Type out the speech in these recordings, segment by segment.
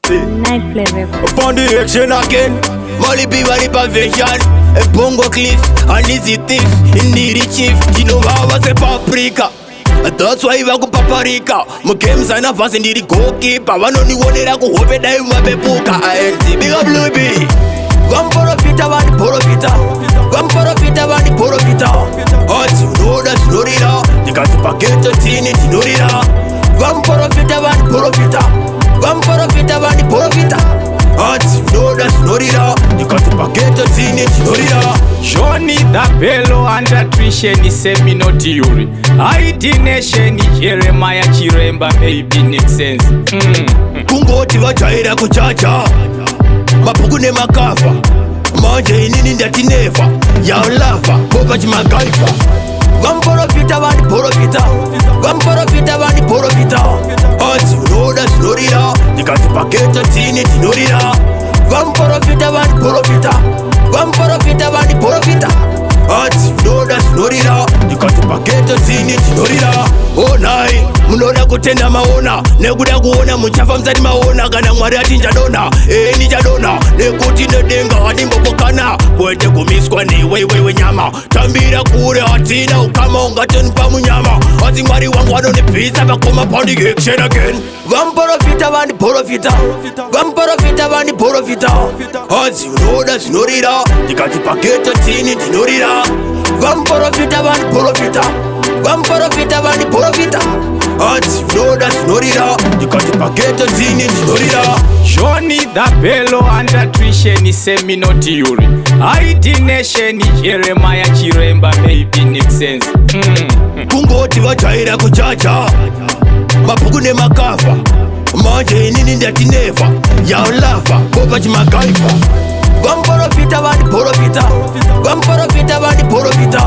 Bossy. Nightplay Records. Upon the action again. Molly B, Molly Pavation. A Bongo Cliff, an easy thief. In needy chief, you know how I say paprika. That's why I go paprika. My games are not fast in the goalkeeper. One only one that I go hope it I will be booker. I ain't big up Blue B. One for a fit, one for a fit. One for a fit, one for a fit. Oh, you know that's not it. You got to packet the tin, you know it. One for a fit, one for a fit. One for a fit, one for a fit. Oh, you know that's not it. You got to packet the tin, you know it. Johnny the Bello and Tricia ni Semino Theory. ID Nation Jeremiah Chiremba maybe make sense. Kungoti vachaira kuchacha mapuku nemakafa manje inini ndati nefa yaulava boba chimagaifa vamporofita vandiporofita vamporofita vandiporofita asi unoda zvinorira ndikati paketo tini tinorira vamporofita vandiporofita vamporofita vandiporofita asi unoda zvinorira ndikati paketo tini tinorira onai munoda kutenda maona nekuda kuona muchafa musati maona kana mwari ati ndichadona ndichadona nekuti nedenga hadimbopokana kwete kumiswa neiweiwewe nyama tambira kure hatina ukama ungatonipa munyama asi mwari wangu anondibvisa pakoma pandiaction again vamporofita vandiporofita vamporofita vandiporofita asi unoda zvinorira ndikati paketo tini ndinorira vamporofita vandiporofita vamporofita vandiporofita asi unoda zvinorira ndikati paketo tini ndinorira Johnny the Bello and Tricia ni Semino Theory. ID Nation Jeremiah Chiremba maybe make sense. Kungoti vachaira kuchacha mapuku nemakafa manje inini ndati nefa yaulava boba chimagaifa vamporofita vandiporofita vamporofita vandiporofita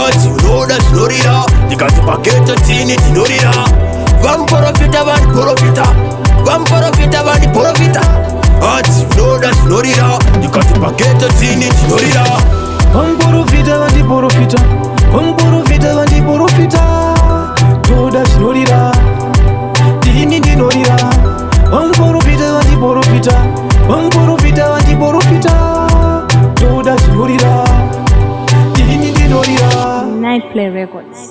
asi unoda zvinorira ndikati paketo tini tinorira vamporofita vandiporofita vamporofita vandiporofita asi unoda zvinorira ndikati paketo tini tinorira vamporofita vandiporofita vamporofita vandiporofita toda zvinorira tini ndinorira vamporofita vandiporofita vamporofita vandiporofita toda zvinorira tini ndinorira Nightplay Records.